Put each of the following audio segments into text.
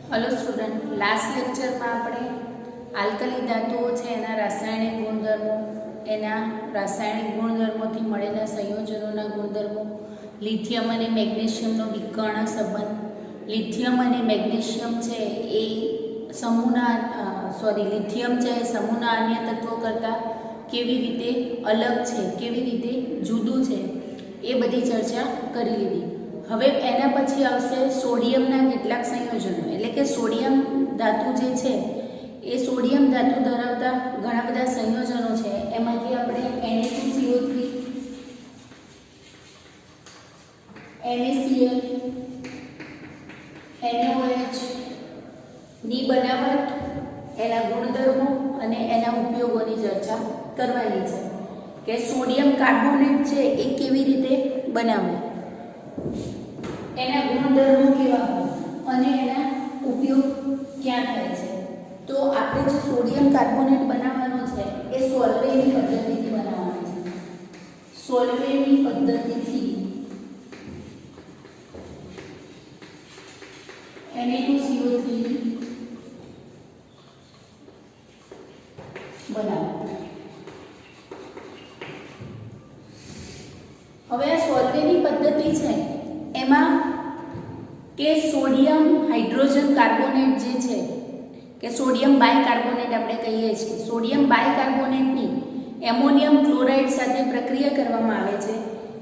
Hello student, last lecture में આપણે alkali ધાતુઓ છે એના રાસાયણિક ગુણધર્મો, એના રાસાયણિક ગુણધર્મોથી મળેલા સંયોજનોના ગુણધર્મો, લિથિયમ અને મેગ્નેશિયમનો વિકર્ણ સંબંધ, લિથિયમ અને મેગ્નેશિયમ છે એ લિથિયમ છે એ સમૂહના અન્ય તત્વો કરતાં કેવી રીતે અલગ છે, કેવી રીતે જુદું છે, એ બધી ચર્ચા કરી લીધી। હવે એના પછી આવશે સોડિયમના કેટલાક સંયોજનો, એટલે કે સોડિયમ ધાતુ જે છે એ સોડિયમ ધાતુ ધરાવતા ઘણા બધા સંયોજનો છે। એમાંથી આપણે Na2CO3, NaCl, NaOH ની બનાવટ, એના ગુણધર્મો અને એના ઉપયોગોની ચર્ચા કરવાની છે કે સોડિયમ કાર્બોનેટ છે એ કેવી રીતે બનાવવું, એના ગુણધર્મો કેવા હોય અને એના ઉપયોગ ક્યાં થાય છે। તો આપણે જે સોડિયમ કાર્બોનેટ બનાવવાનો છે એ સોલ્વેની પદ્ધતિથી બનાવવાનો છે। સોલ્વેની પદ્ધતિથી Na2CO3 બનાવવાનો। હવે આ સોલ્વેની પદ્ધતિ છે એમાં કે સોડિયમ હાઇડ્રોજન કાર્બોનેટ જે છે કે સોડિયમ બાયકાર્બોનેટ આપણે કહીએ છીએ, સોડિયમ બાયકાર્બોનેટની એમોનિયમ ક્લોરાઇડ સાથે પ્રક્રિયા કરવામાં આવે છે,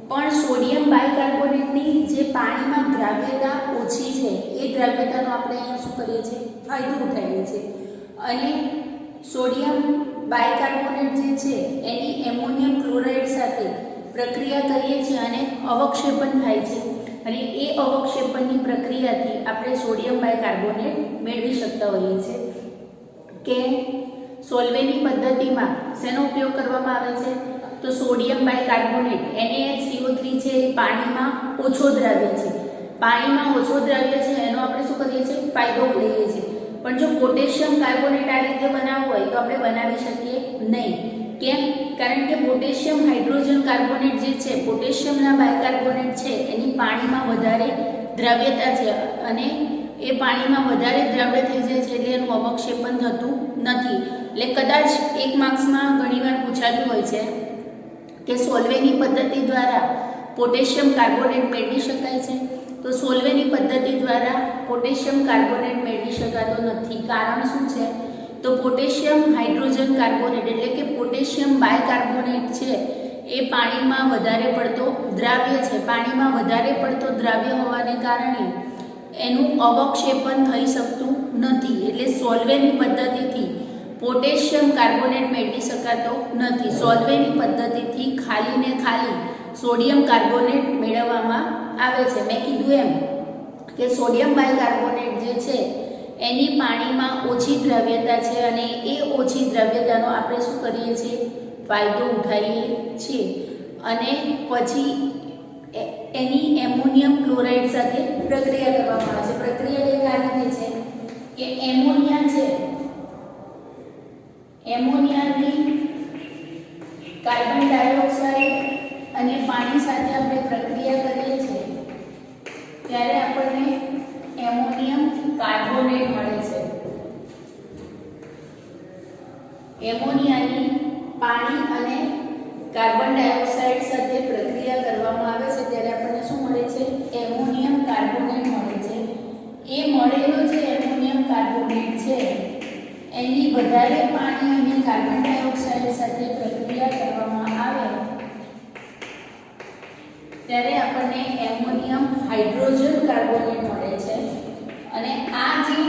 પણ સોડિયમ બાયકાર્બોનેટની જે પાણીમાં દ્રાવ્યતા ઓછી છે એ દ્રાવ્યતાનો આપણે અહીંયા શું કરીએ છીએ, ફાયદો ઉઠાવીએ છીએ અને સોડિયમ બાયકાર્બોનેટ જે છે એની એમોનિયમ ક્લોરાઇડ સાથે પ્રક્રિયા કરીએ છીએ અને અવક્ષેપન થાય છે અને એ અવક્ષેપણની પ્રક્રિયાથી આપણે સોડિયમ બાયકાર્બોનેટ મેળવી શકતા હોઈએ છીએ। કે સોલ્વેની પદ્ધતિમાં શેનો ઉપયોગ કરવામાં આવે છે, તો સોડિયમ બાયકાર્બોનેટ NaHCO3 છે એ પાણીમાં ઓછો દ્રાવ્ય છે, પાણીમાં ઓછો દ્રાવ્ય છે એનો આપણે શું કરીએ છીએ, ફાયદો લઈએ છીએ। પણ જો પોટેશિયમ કાર્બોનેટ આ રીતે બનાવવું હોય તો આપણે બનાવી શકીએ નહીં। કેમ? કારણ કે પોટેશિયમ હાઇડ્રોજન કાર્બોનેટ જે છે, પોટેશિયમના બાયકાર્બોનેટ છે એની પાણીમાં વધારે દ્રાવ્યતા છે અને એ પાણીમાં વધારે દ્રાવ્ય થઈ જાય છે એટલે એનું અવક્ષેપન થતું નથી। એટલે કદાચ એક માર્ક્સમાં ઘણીવાર પૂછાતું હોય છે કે સોલ્વેની પદ્ધતિ દ્વારા પોટેશિયમ કાર્બોનેટ મેળવી શકાય છે, તો સોલ્વેની પદ્ધતિ દ્વારા પોટેશિયમ કાર્બોનેટ મેળવી શકાતો નથી। કારણ શું છે, તો પોટેશિયમ હાઇડ્રોજન કાર્બોનેટ એટલે કે પોટેશિયમ બાયકાર્બોનેટ છે એ પાણીમાં વધારે પડતો દ્રાવ્ય છે, પાણીમાં વધારે પડતો દ્રાવ્ય હોવાને કારણે એનું અવક્ષેપન થઈ શકતું નથી, એટલે સોલ્વેની પદ્ધતિથી પોટેશિયમ કાર્બોનેટ મેળવી શકાતો નથી। સોલ્વેની પદ્ધતિથી ખાલી ને ખાલી સોડિયમ કાર્બોનેટ મેળવવામાં આવે છે। મેં કીધું એમ કે સોડિયમ બાયકાર્બોનેટ જે છે એની પાણીમાં ઓછી દ્રાવ્યતા છે અને એ ઓછી દ્રાવ્યતાનો આપણે શું કરીએ છીએ, ફાયદો ઉઠાવીએ છીએ અને પછી એની એમોનિયમ ક્લોરાઇડ સાથે પ્રક્રિયા કરવામાં આવે છે। પ્રક્રિયા કઈ રીતે છે કે એમોનિયા છે, એમોનિયાની કાર્બન ડાયોક્સાઇડ અને પાણી સાથે આપણે પ્રક્રિયા કરીએ છીએ ત્યારે આપણને એમોનિયમ કાર્બોનેટ મળે છે। એમોનિયાની પાણી અને કાર્બન ડાયોક્સાઇડ સાથે પ્રક્રિયા કરવામાં આવે છે ત્યારે આપણને શું મળે છે, એમોનિયમ કાર્બોનેટ મળે છે। એ મળેલો જે એમોનિયમ કાર્બોનેટ છે એની વધારે પાણી અને કાર્બન ડાયોક્સાઇડ સાથે પ્રક્રિયા કરવામાં આવે ત્યારે આપણને એમોનિયમ હાઇડ્રોજન કાર્બોનેટ મળે છે અને આ જે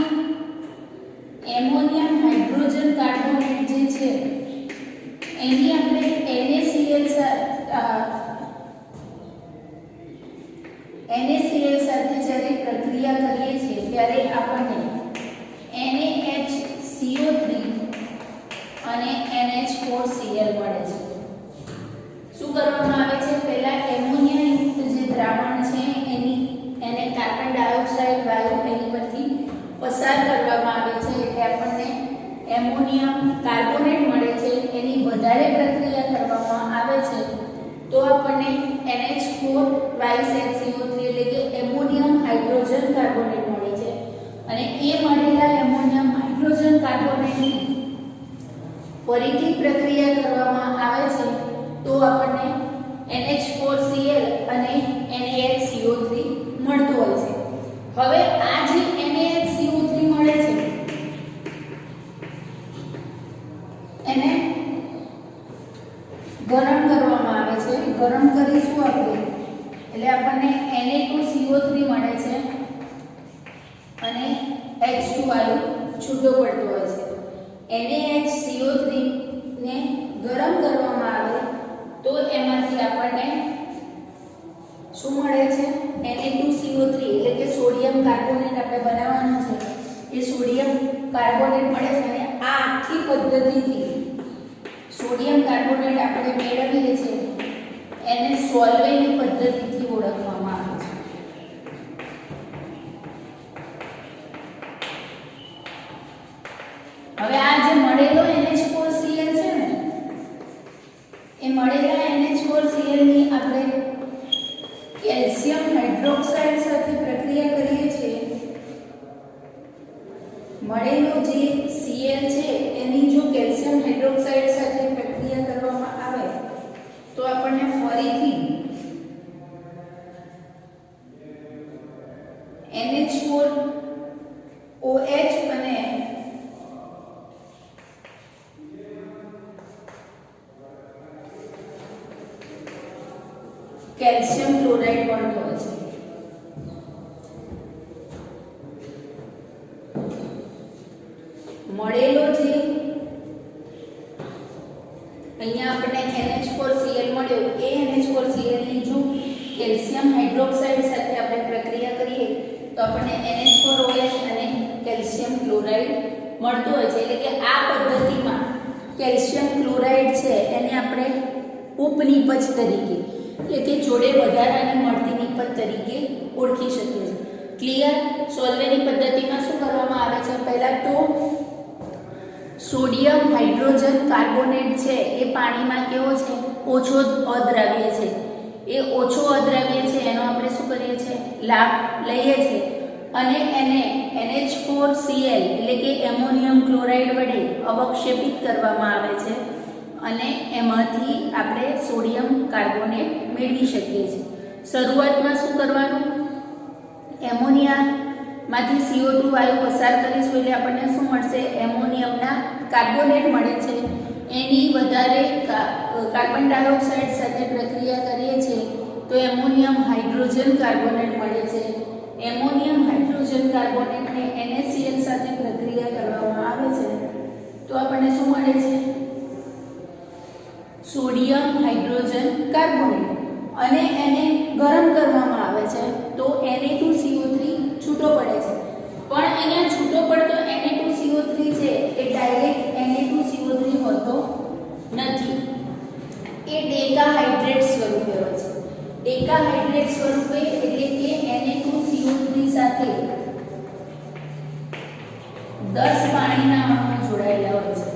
એમોનિયમ હાઇડ્રોજન કાર્બોનેટ જે છે એની આપણે NaCl સાથે જ્યારે પ્રક્રિયા કરીએ છીએ ત્યારે આપણને NaHCO3 અને NH4Cl મળે છે। શું કરવામાં આવે છે, પહેલા એમોનિયા યુક્ત જે દ્રાવણ છે એને કાર્બન ડાયોક્સાઇડ વાયુ એની પરથી પસાર કરવામાં આવે છે એટલે આપણને એમોનિયમ કાર્બોનેટ મળે છે। એની વધારે પ્રક્રિયા કરવામાં આવે છે તો આપણને NH4 HCO3 એટલે કે એમોનિયમ હાઇડ્રોજન કાર્બોનેટ મળે છે અને એ હાઇડ્રોજન કાર્બોનેટની ફરીથી પ્રક્રિયા કરવામાં આવે છે તો આપણને NH4Cl અને NaHCO3 મળતું હોય છે. હવે આ જે NaHCO3 મળે છે એને ગરમ કરવામાં આવે છે. ગરમ કરીશું આપણે એટલે આપણને Na2CO3 મળે છે અને H2 વાયુ છૂટો પડતો હોય છે. NaHCO3 ને ગરમ કરવામાં આવે તો એમાંથી આપણને શું મળે છે? Na2CO3 એટલે કે સોડિયમ કાર્બોનેટ આપણે બનાવવાનું છે. એ સોડિયમ કાર્બોનેટ મળે છે અને આ આખી પદ્ધતિથી સોડિયમ કાર્બોનેટ આપણે મેળવીએ છીએ એને સોલ્વેની પદ્ધતિથી ઓળખવામાં આવે છે. હવે આ જે મળેલો NH4Cl છે ને એ મળેલા NH4Cl ની આપણે કેલ્શિયમ હાઇડ્રોક્સાઇડ સાથે પ્રક્રિયા કરીએ છીએ. મળેલો જે Cl છે એની જો કેલ્શિયમ હાઇડ્રોક્સાઇડ સાથે પ્રક્રિયા કરવામાં આવે તો આપણને ફરીથી NH4OH અને કેલ્શિયમ ક્લોરાઇડ મળતો હોય છે. મળેલો જે અહીંયા આપણે NH4Cl મળ્યો એ NH4Cl ની જો કેલ્શિયમ હાઇડ્રોક્સાઇડ સાથે આપણે પ્રક્રિયા કરીએ તો આપણને NH4OH અને કેલ્શિયમ ક્લોરાઇડ મળતો હોય છે. એટલે કે આ પદ્ધતિમાં કેલ્શિયમ ક્લોરાઇડ છે એને આપણે ઉપનિપજ તરીકે એટલે કે જોડે વધારાની મળતી નિપજ તરીકે ઓળખી શકીએ છીએ. ક્લિયર? સોલ્વેની પદ્ધતિમાં શું કરવામાં આવે છે? પહેલા તો સોડિયમ હાઇડ્રોજન કાર્બોનેટ છે એ પાણીમાં કેવો છે? ઓછો અદ્રાવ્ય છે. એ ઓછો અદ્રાવ્ય છે એનો આપણે શું કરીએ છીએ? લાભ લઈએ છીએ અને એને NH4Cl એટલે કે એમોનિયમ ક્લોરાઇડ વડે અવક્ષેપિત કરવામાં આવે છે અને એમાંથી આપણે સોડિયમ કાર્બોનેટ મેળવી શકીએ છીએ. શરૂઆતમાં શું કરવાનું? એમોનિયામાંથી CO2 વાયુ પસાર કરીશું એટલે આપણને શું મળશે? એમોનિયમના કાર્બોનેટ મળે છે. એની વધારે કાર્બન ડાયોક્સાઇડ સાથે પ્રક્રિયા કરીએ છીએ તો એમોનિયમ હાઇડ્રોજન કાર્બોનેટ મળે છે. એમોનિયમ હાઇડ્રોજન કાર્બોનેટને NaCl સાથે પ્રક્રિયા કરવામાં આવે છે તો આપણને શું મળે છે? Sodium hydrogen carbonate. અને એને ગરમ કરવામાં આવે છે તો Na2CO3 છૂટો પડે છે. પણ અહીંયા છૂટો પડતો Na2CO3 છે એ ડાયરેક્ટ Na2CO3 હોતો નથી. એ ડેકાહાઇડ્રેટ સ્વરૂપે હોય છે. ડેકાહાઇડ્રેટ સ્વરૂપે એટલે કે Na2CO3 સાથે 10 પાણીના અણુઓ જોડાયેલા હોય છે.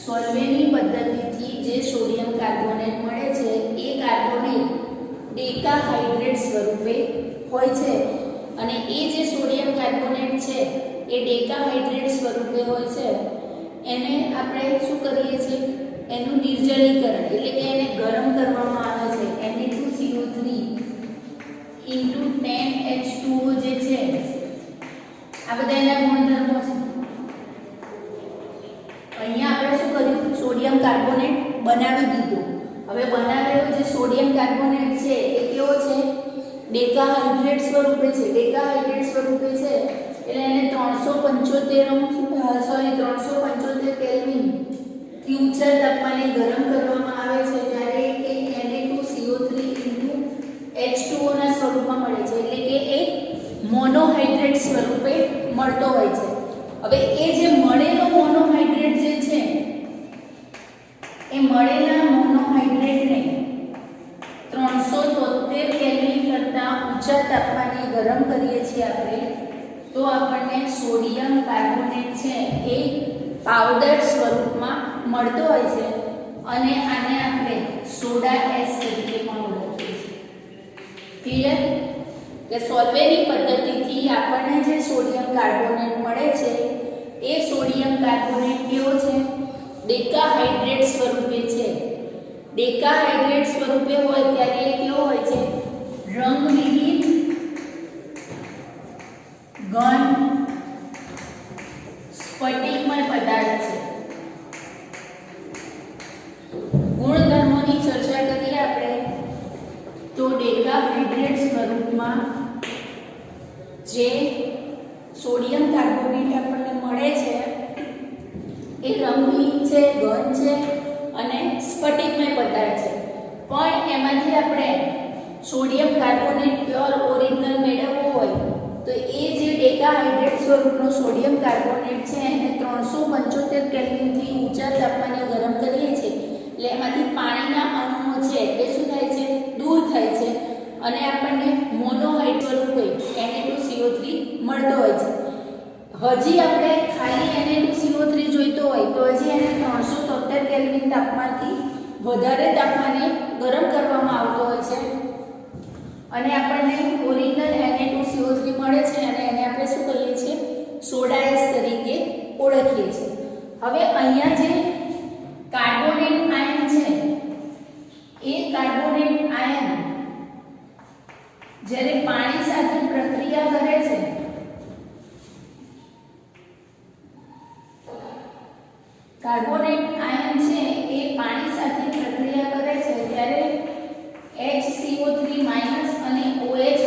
સોલ્વેની પદ્ધતિથી જે સોડિયમ કાર્બોનેટ મળે છે એ કાર્બોનેટ ડેકાહાઇડ્રેટ સ્વરૂપે હોય છે અને એ જે સોડિયમ કાર્બોનેટ છે એ ડેકાહાઇડ્રેટ સ્વરૂપે હોય છે એને આપણે શું કરીએ છીએ? એનું નિર્જલીકરણ એટલે કે એને ગરમ કરવામાં આવે છે. Na2CO3 * 10H2O જે છે આ બધા એના ગુણધર્મો છે. અહીંયા આપણે શું કર્યું? સોડિયમ કાર્બોનેટ બનાવી દીધું. હવે બનાવેલો જે સોડિયમ કાર્બોનેટ છે એ કેવો છે? ડેકાહાઇડ્રેટ સ્વરૂપે છે. ડેકાહાઇડ્રેટ સ્વરૂપે છે એટલે એને 375 કેલ્વિન થી ઊંચા તાપમાને ગરમ કરવામાં આવે છે ત્યારે એ Na2CO3 * H2O ના સ્વરૂપમાં મળે છે. એટલે કે એ મોનોહાઇડ્રેટ સ્વરૂપે મળતો હોય છે. હવે એ જે મળેલો મોનોહાઇડ્રેટ જે છે એ મળેલા મોનોહાઇડ્રેટને 373 કેલ્વિન કરતા ઊંચા તાપમાને ગરમ કરીએ છીએ આપણે તો આપણને સોડિયમ કાર્બોનેટ છે એ પાવડર સ્વરૂપમાં મળતો હોય છે અને આને આપણે સોડા એશ તરીકે પણ ઓળખીએ છીએ. ક્લિયર? કે સોલ્વેની પદ્ધતિથી આપણને જે સોડિયમ કાર્બોનેટ મળે છે એ એ સોડિયમ કાર્બોનેટ કેવો છે? ડેકાહાઇડ્રેટ સ્વરૂપે છે. ડેકાહાઇડ્રેટ સ્વરૂપે હોય ત્યારે એ કેવો હોય છે? રંગવિહીન ઘન સ્ફટિકમય પદાર્થ છે. ગુણધર્મોની ચર્ચા કરીએ આપણે તો ડેકાહાઇડ્રેટ સ્વરૂપમાં જે સોડિયમ કાર્બોનેટ આપણને મળે છે એ રંગહીન છે, ઘન છે અને સ્ફટિકમય પદાર્થ છે. પણ એમાંથી આપણે સોડિયમ કાર્બોનેટ પ્યોર ઓરિજિનલ મેળવવો હોય તો એ જે ડેકાહાઇડ્રેટ સ્વરૂપનો સોડિયમ કાર્બોનેટ છે એને 375 કેલ્વિનથી ઊંચા તાપમાને ગરમ કરીએ છીએ એટલે એમાંથી પાણીના અણુઓ છે એ શું થાય છે? દૂર થાય છે અને આપણને મોનોહાઇડ સ્વરૂપે Na2CO3 મળતો હોય છે. હજી આપણે ખાલી Na2CO3 જોઈતો હોય તો હજી એને 373 કેલ્વિન તાપમાનથી વધારે તાપમાને ગરમ કરવામાં આવતો હોય છે અને આપણને ઓરિજિનલ Na2CO3 મળે છે અને એને આપણે શું કહીએ છીએ? સોડા એશ તરીકે ઓળખીએ છીએ. હવે અહીંયા જે કાર્બોનેટ આયન છે એ કાર્બોનેટ આયન જ્યારે પાણી સાથે પ્રક્રિયા કરે છે કાર્બોનેટ આયન છે એ પાણી સાથે પ્રક્રિયા કરે છે ત્યારે HCO3 અને OH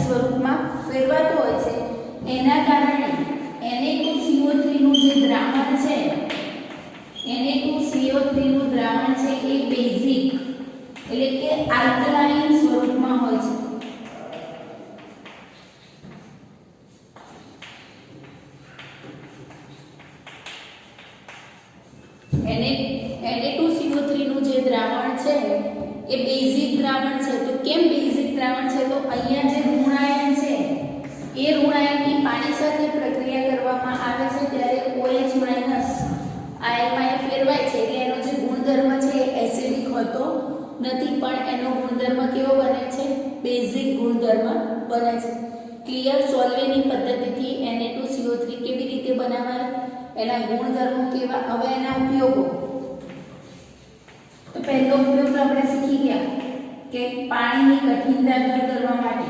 સ્વરૂપમાં ફેરવાતો હોય છે. એના કારણે Na2CO3 નું જે દ્રાવણ છે Na2CO3 નું દ્રાવણ છે એ બેઝિક એટલે કે આલ્કલાઇન સ્વરૂપમાં હોય છે. Na2CO3 નું જે દ્રાવણ છે એ બેઝિક દ્રાવણ છે. તો કેમ બેઝિક દ્રાવણ છે? તો અહીંયા જે ઋણ આયન છે એ ઋણ આયનની પાણી સાથે પ્રક્રિયા કરવામાં આવે છે ત્યારે OH- આયનમાં એ ફેરવાય છે એટલે એનો જે ગુણધર્મ છે એ એસિડિક હોતો નથી પણ એનો ગુણધર્મ કેવો બને છે? બેઝિક ગુણધર્મ બને છે. ક્લિયર? સોલ્વેની પદ્ધતિથી Na2CO3 કેવી રીતે બનાવાય, એના ગુણધર્મો કેવા. હવે એના ઉપયોગો. તો પહેલો ઉપયોગ આપણે શીખી ગયા કે પાણીની કઠિનતા દૂર કરવા માટે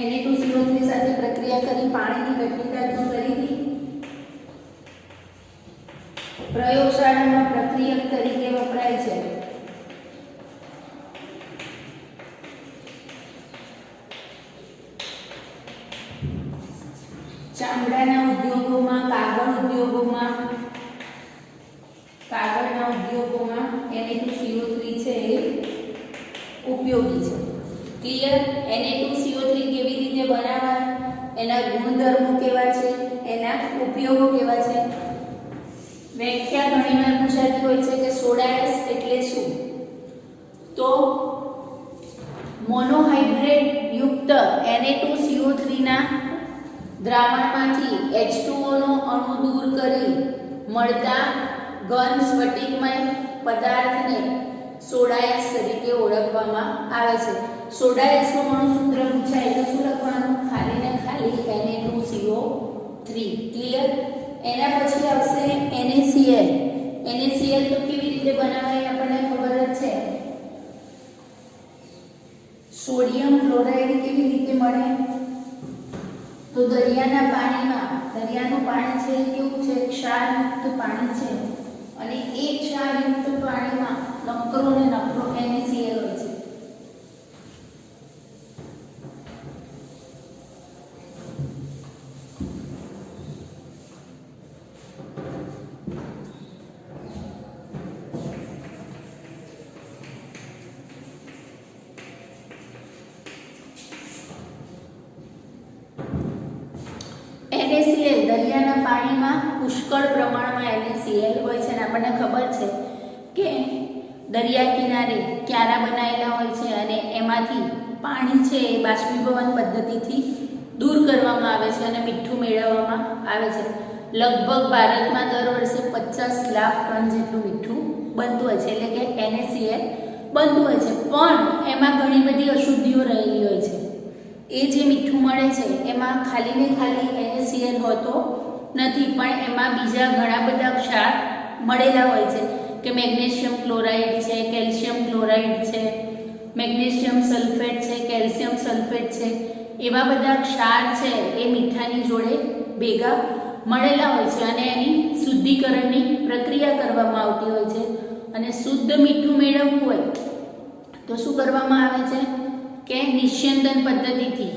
Na2CO3 સાથે પ્રક્રિયા કરી પાણીની કઠિનતા દૂર કરી હતી. પ્રયોગશાળામાં પ્રક્રિયક તરીકે વપરાય છે. ચામડાના ઉદ્યોગોમાં, કાગળના ઉદ્યોગોમાં Na2CO3 છે એ ઉપયોગી છે. ક્લિયર? Na2CO3 કેવી રીતે બનાવાય, એના ગુણધર્મો કેવા છે, એના ઉપયોગો કેવા છે. વ્યાખ્યા ઘણીવાર પૂછાતી હોય છે કે સોડા એશ એટલે શું? તો મોનોહાઇડ્રેટ યુક્ત Na2CO3 ના દ્રાવણમાંથી H2O નો અણુ દૂર કરી મળતા ઘન સ્ફટિકમય પદાર્થને સોડા એશ તરીકે ઓળખવામાં આવે છે. સોડા એશનું અણુસૂત્ર પૂછાય તો શું લખવાનું? ખાલી ને ખાલી Na2CO3. ક્લિયર? એના પછી આવશે NaCl. NaCl તો કેવી રીતે બનાવાય આપણને ખબર જ છે. સોડિયમ ક્લોરાઇડ કેવી રીતે મળે? તો દરિયાનું પાણી છે કેવું છે? ક્ષારયુક્ત પાણી છે અને એ ક્ષારયુક્ત પાણીમાં નકરો ને નકરો NaCl હોય છે. NaCl દરિયાના પાણીમાં પુષ્કળ પ્રમાણમાં NaCl હોય છે અને આપણને ખબર છે કે દરિયા કિનારે ક્યારા બનાવેલા હોય છે અને એમાંથી પાણી છે એ બાષ્પીભવન પદ્ધતિથી દૂર કરવામાં આવે છે અને મીઠું મેળવવામાં આવે છે. લગભગ ભારતમાં દર વર્ષે 50 લાખ ટન જેટલું મીઠું બનતું હોય છે એટલે કે NaCl બનતું હોય છે. પણ એમાં ઘણી બધી અશુદ્ધિઓ રહેલી હોય છે. એ જે મીઠું મળે બને છે એમાં ખાલી ને ખાલી NaCl હોતો નથી, પણ એમાં બીજા ઘણા બધા ક્ષાર મળેલા હોય છે કે મેગ્નેશિયમ ક્લોરાઇડ છે, કેલ્શિયમ ક્લોરાઇડ છે, મેગ્નેશિયમ સલ્ફેટ છે, કેલ્શિયમ સલ્ફેટ છે, એવા બધા ક્ષાર છે એ મીઠાની જોડે ભેગા મળેલા હોય છે અને એની શુદ્ધિકરણની પ્રક્રિયા કરવામાં આવતી હોય છે. અને શુદ્ધ મીઠું મેળવવું હોય તો શું કરવામાં આવે છે કે નિસ્યંદન પદ્ધતિથી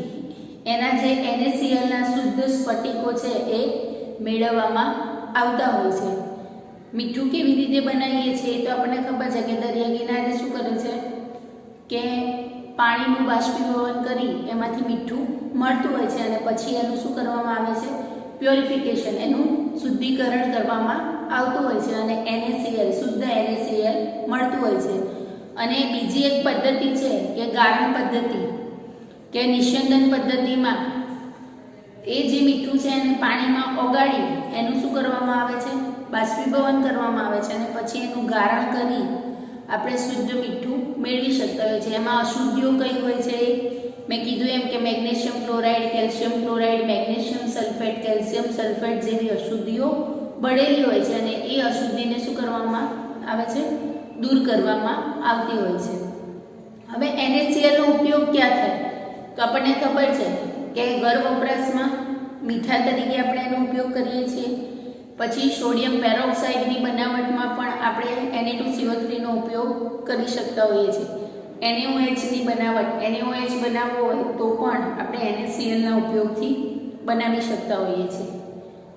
એના જે NaCl ના શુદ્ધ સ્ફટિકો છે એ મેળવવામાં આવતા હોય છે. મીઠું કેવી રીતે બનાવીએ છીએ તો આપણને ખબર છે કે દરિયા કિનારે શું કરે છે કે પાણીનું બાષ્પીભવન કરી એમાંથી મીઠું મળતું હોય છે અને પછી એનું શું કરવામાં આવે છે, પ્યોરિફિકેશન, એનું શુદ્ધિકરણ કરવામાં આવતું હોય છે અને NaCl શુદ્ધ NaCl મળતું હોય છે. અને બીજી એક પદ્ધતિ છે કે ગાળણ પદ્ધતિ, કે નિસ્યંદન પદ્ધતિમાં એ જે મીઠું છે એને પાણીમાં ઓગાળી એનું શું કરવામાં આવે છે, બાષ્પીભવન કરવામાં આવે છે અને પછી એનું ગાળણ કરી આપણે શુદ્ધ મીઠું મેળવી શકતા હોય છે. એમાં અશુદ્ધિઓ કઈ હોય છે મેં કીધું એમ કે magnesium chloride, calcium chloride, magnesium sulphate, calcium sulphate જેવી અશુદ્ધિઓ ભળેલી હોય છે અને એ અશુદ્ધિને શું કરવામાં આવે છે, દૂર કરવામાં આવતી હોય છે. હવે NaCl નો ઉપયોગ ક્યાં થાય તો આપણને ખબર છે કે ઘર વપરાશમાં મીઠા તરીકે આપણે એનો ઉપયોગ કરીએ છીએ. પછી સોડિયમ પેરોક્સાઇડની બનાવટમાં પણ આપણે Na2CO3 નો ઉપયોગ કરી શકતા હોઈએ છીએ. NaOH ની બનાવટ, NaOH બનાવવો હોય તો પણ આપણે NaCl ના ઉપયોગથી બનાવી શકતા હોઈએ છીએ.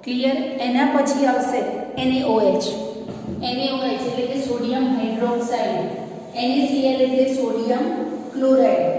ક્લિયર? એના પછી આવશે NaOH. NaOH એટલે કે સોડિયમ હાઇડ્રોક્સાઇડ, NaCl એટલે સોડિયમ ક્લોરાઇડ.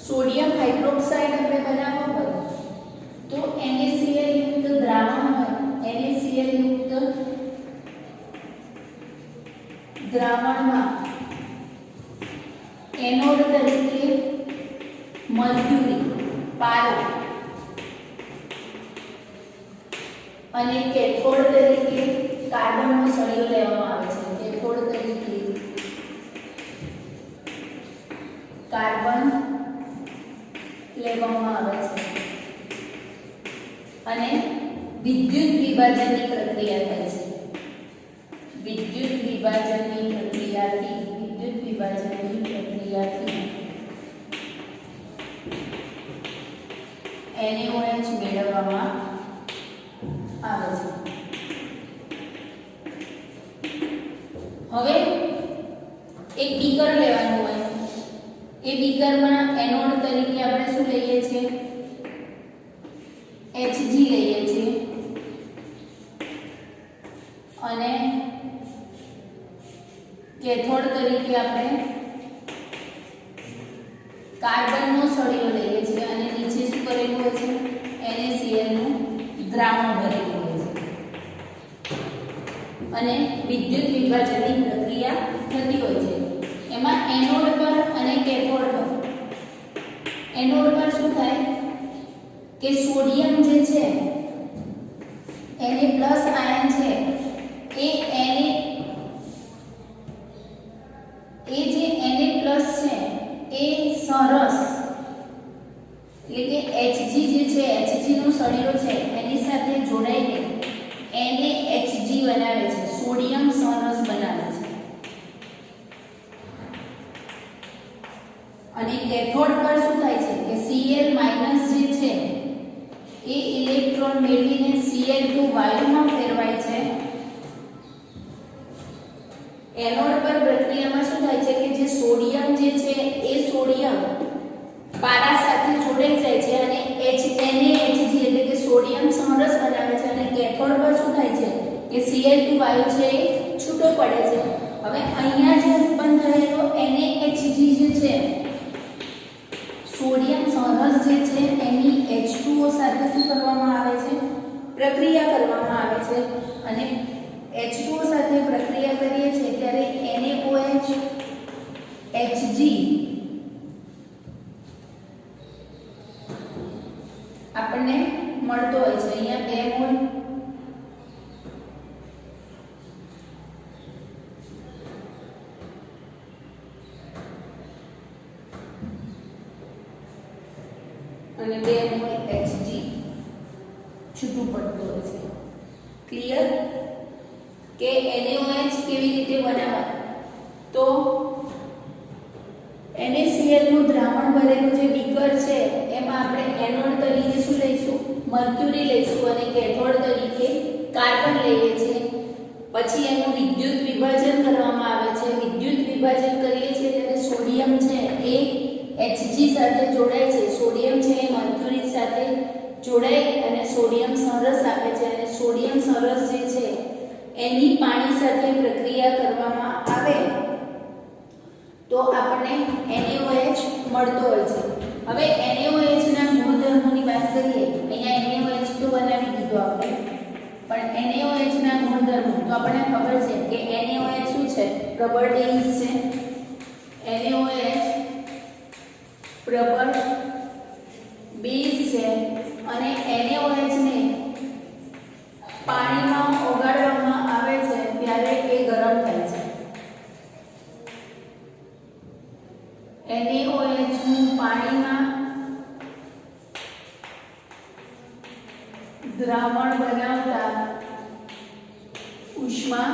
સોડિયમ હાઇડ્રોક્સાઇડ આપણે બનાવવો હોય તો NaCl યુક્ત દ્રાવણ હોય, NaCl યુક્ત દ્રાવણમાં એનોડ તરીકે મર્ક્યુરી, પારો અને કેથોડ તરીકે કાર્બનનો સળિયો લેવામાં આવે છે. કેથોડ તરીકે કાર્બન લેવામાં આવે છે અને વિદ્યુત વિભાજનની પ્રક્રિયા થાય છે. વિદ્યુત વિભાજનની પ્રક્રિયાથી NaOH મેળવવામાં આવે છે. હવે એક બીકર લેવાનું હોય, એ બીકરમાં એનોડ તરીકે આપણે શું લઈએ છીએ, Hg લઈએ છીએ અને કેથોડ તરીકે આપણે કાર્બનનો સળિયો લઈએ છીએ અને નીચે શું કરેલું હોય છે, NaCl નું દ્રાવણ ભરેલું હોય છે અને વિદ્યુત વિભાજનની પ્રક્રિયા થતી હોય છે. એમાં એનોડ પર અને કેથોડ પર, એનોડ પર શું થાય કે સોડિયમ જે છે Na+ આયન છે એ જે Na+ છે એ સરસ એટલે કે Hg જે છે, Hg નો સળિયો છે એની સાથે જોડાઈને NaHg બનાવે છે, સોડિયમ સરસ બનાવે છે. અને કેથોડ પર શું થાય છે કે Cl- જે છે એ ઇલેક્ટ્રોન મેળવીને Cl2 વાયુમાં ફેરવાય છે. એનોડ પર પ્રક્રિયામાં શું થાય છે કે જે સોડિયમ જે છે એ સોડિયમ પારા સાથે જોડાઈ જાય છે અને NaHg એટલે કે સોડિયમ સમરસ બનાવે છે અને કેથોડ પર શું થાય છે કે Cl2 વાયુ છે એ છૂટો પડે છે. હવે અહીંયા જે ઉત્પન્ન થયેલો NaHg જે છે, સોડિયમ સરસ જે છે એની H2O સાથે શું કરવામાં આવે છે, પ્રક્રિયા કરવામાં આવે છે અને H2O સાથે પ્રક્રિયા કરીએ છીએ ત્યારે NaOH અને 2 મોલ Hg છૂટું પડતું હોય છે. ક્લિયર? કે NaOH કેવી રીતે બનાવવા? તો NaCl નું દ્રાવણ ભરેલું જે બીકર છે એમાં આપણે એનોડ તરીકે શું લઈશું? મર્ક્યુરી લઈશું અને કેથોડ તરીકે કાર્બન લઈએ છીએ. પછી એનું વિદ્યુત વિભાજન કરવામાં આવે છે. વિદ્યુત વિભાજન કરીએ છીએ ત્યારે સોડિયમ છે એ Hg સાથે જોડાય છે. સોડિયમ છે એ મર્ક્યુરી સાથે જોડાય અને સોડિયમ સરસ આપે છે. અને સોડિયમ સરસ જે છે એની પાણી સાથે પ્રક્રિયા કરવામાં આવે તો આપણને NaOH મળતો હોય છે. હવે NaOH ના ગુણધર્મોની વાત કરીએ. અહીંયા NaOH તો બનાવી દીધો આપણે, પણ NaOH ના ગુણધર્મો તો આપણને ખબર છે કે NaOH શું છે? પ્રબળ બેઝ છે. NaOH પ્રબળ બેઝ છે અને NaOH ને પાણીમાં ઓગાળવામાં આવે છે ત્યારે એ ગરમ થાય છે. NaOH નું પાણીમાં દ્રાવણ બનાવતા ઉષ્મા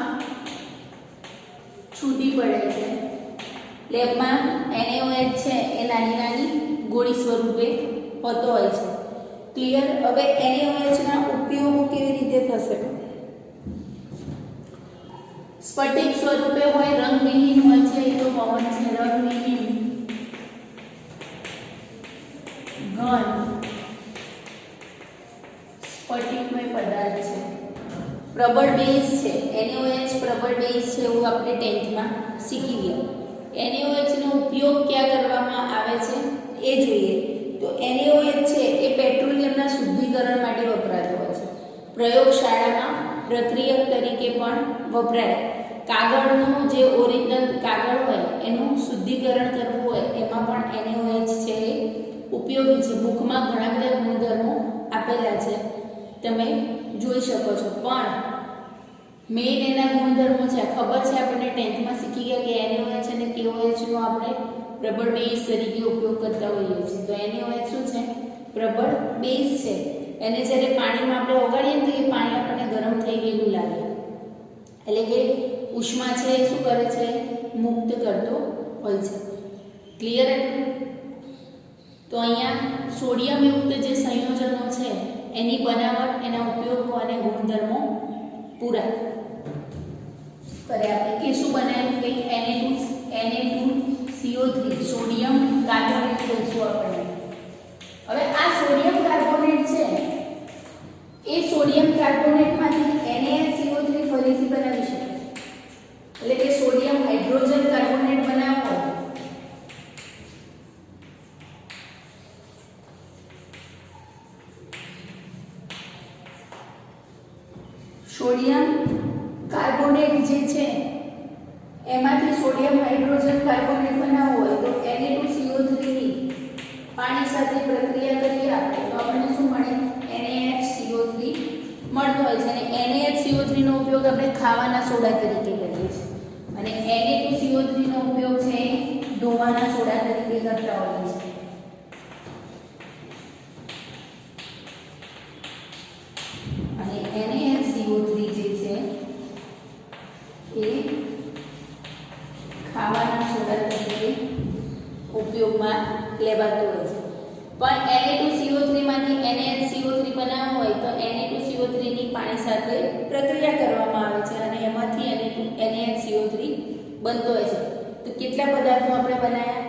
છૂટી પડે છે. લેબમાં NaOH છે એ નાની નાની ગોળી સ્વરૂપે હોતો હોય છે. ક્લિયર? હવે NaOH ના ઉપયોગો કેવી રીતે થશે? સ્ફટિક સ્વરૂપે હોય, રંગવિહીન હોય છે, એ તો કોમન છે. રંગવિહીન ઘન સ્ફટિકમય પદાર્થ છે. પ્રબળ બેઝ છે. NaOH પ્રબળ બેઝ છે એવું આપણે 10th માં શીખી ગયા. NaOH નો ઉપયોગ ક્યાં કરવામાં આવે છે એ જોઈએ. તો NaOH છે એ પેટ્રોલિયમના શુદ્ધિકરણ માટે વપરાતો હોય છે. પ્રયોગશાળામાં પ્રક્રિયક તરીકે પણ વપરાય. કાગળનું જે ઓરિજિનલ કાગળ હોય એનું શુદ્ધિકરણ કરવું હોય એમાં પણ NaOH છે એ ઉપયોગી છે. બુકમાં ઘણા બધા ગુણધર્મો આપેલા છે, તમે જોઈ શકો છો. પણ મેઇન એના ગુણધર્મો છે, ખબર છે આપણને 10th માં શીખી ગયા કે NaOH અને KOH નો આપણે પ્રબળ બેઝ તરીકે ઉપયોગ કરતા હોઈએ છીએ. તો NaOH શું છે? પ્રબળ બેઝ છે. એને જ્યારે પાણીમાં આપણે ઓગાળીએ તો એ પાણી આપણને ગરમ થઈ ગયેલું લાગે, એટલે કે ઉષ્મા છે એ શું કરે છે? મુક્ત કરતો હોય છે. ક્લિયર? તો અહીંયા સોડિયમ યુક્ત જે સંયોજનો છે એની બનાવટ, એના ઉપયોગો અને ગુણધર્મો પૂરા કરે. આપણે કે શું બનાવ્યું? કે Na2CO3 સોડિયમ કાર્બોનેટ લઈશું આપણે. હવે આ સોડિયમ કાર્બોનેટ છે એ સોડિયમ કાર્બોનેટમાંથી NaCO3 ફરીથી બનાવી શકાય. એટલે કે સોડિયમ હાઇડ્રોજન કાર્બોનેટ બનાવવો હોય સોડિયમ કાર્બોનેટ જે છે એમાંથી સોડિયમ હાઇડ્રોજન કાર્બોનેટ બનાવવું હોય તો Na2CO3 ની પાણી સાથે પ્રક્રિયા કરીએ આપણે તો આપણને શું મળે? NaHCO3 મળતો હોય છે. અને NaHCO3 નો ઉપયોગ આપણે ખાવાના સોડા તરીકે કરીએ છીએ અને Na2CO3 નો ઉપયોગ છે ધોવાના સોડા તરીકે કરતા હોઈએ છીએ. અને NaCO3 જે છે એ ખાવાના સોડા તરીકે ઉપયોગમાં લેવાતો હોય છે. પણ Na2CO3 માંથી NaCO3 બનાવવો હોય તો Na2CO3 ની પાણી સાથે પ્રક્રિયા કરવામાં આવે છે અને એમાંથી NaCO3 બનતો હોય છે. તો કેટલા પદાર્થો આપણે બનાવ્યા?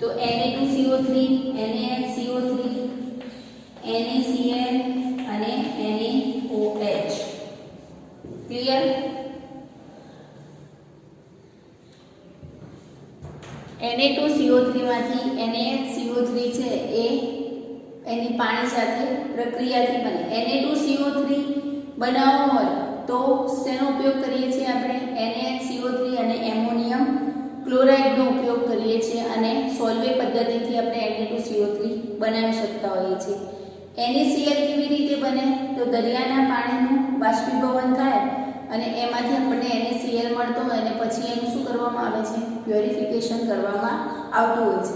તો Na2CO3, NaCO3, NaCl અને NaOH. ક્લિયર? Na2CO3 માંથી NaHCO3 છે એ એની પાણી સાથે પ્રક્રિયાથી બને. Na2CO3 બનાવવો હોય તો શેનો ઉપયોગ કરીએ છીએ આપણે? NaHCO3 અને એમોનિયમ ક્લોરાઇડનો ઉપયોગ કરીએ છીએ અને સોલ્વે પદ્ધતિથી આપણે Na2CO3 બનાવી શકતા હોઈએ છીએ. NaCl કેવી રીતે બને? તો દરિયાના પાણીનું બાષ્પીભવન થાય અને એમાંથી આપણને NaCl મળતો હોય અને પછી એનું શું કરવામાં આવે છે? પ્યોરિફિકેશન કરવામાં આવતું હોય છે.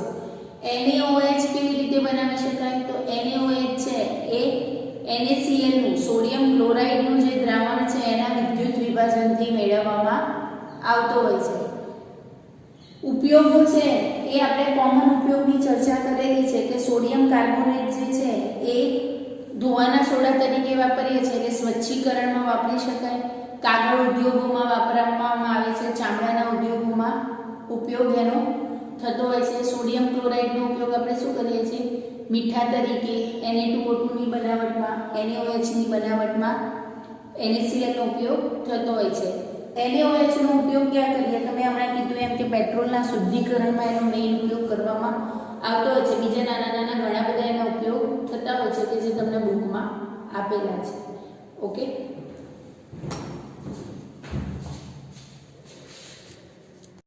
NaOH કેવી રીતે બનાવી શકાય? તો NaOH છે એ NaCl નું સોડિયમ ક્લોરાઇડ નું જે દ્રાવણ છે એના વિદ્યુત વિભાજનથી મેળવવામાં આવતો હોય છે. ઉપયોગો છે એ આપણે કોમન ઉપયોગની ચર્ચા કરેલી છે કે સોડિયમ કાર્બોનેટ જે છે એ ધોવાના સોડા તરીકે વાપરીએ છીએ એટલે સ્વચ્છીકરણમાં વાપરી શકાય. કાગળ ઉદ્યોગોમાં વાપરવામાં આવે છે, ચામડાના ઉદ્યોગોમાં ઉપયોગ એનો થતો હોય છે. સોડિયમ ક્લોરાઇડનો ઉપયોગ આપણે શું કરીએ છીએ? મીઠા તરીકે Na2O2 ની બનાવટમાં, NaOH ની બનાવટમાં NaCl નો ઉપયોગ થતો હોય છે. NaOH નો ઉપયોગ ક્યાં કરીએ? તમે હમણાં કીધું એમ કે પેટ્રોલના શુદ્ધિકરણમાં એનો મેઇન ઉપયોગ કરવામાં આવતો હોય છે. બીજા નાના નાના ઘણા બધા એના ઉપયોગ થતા હોય છે કે જે તમને બુકમાં આપેલા છે. ઓકે.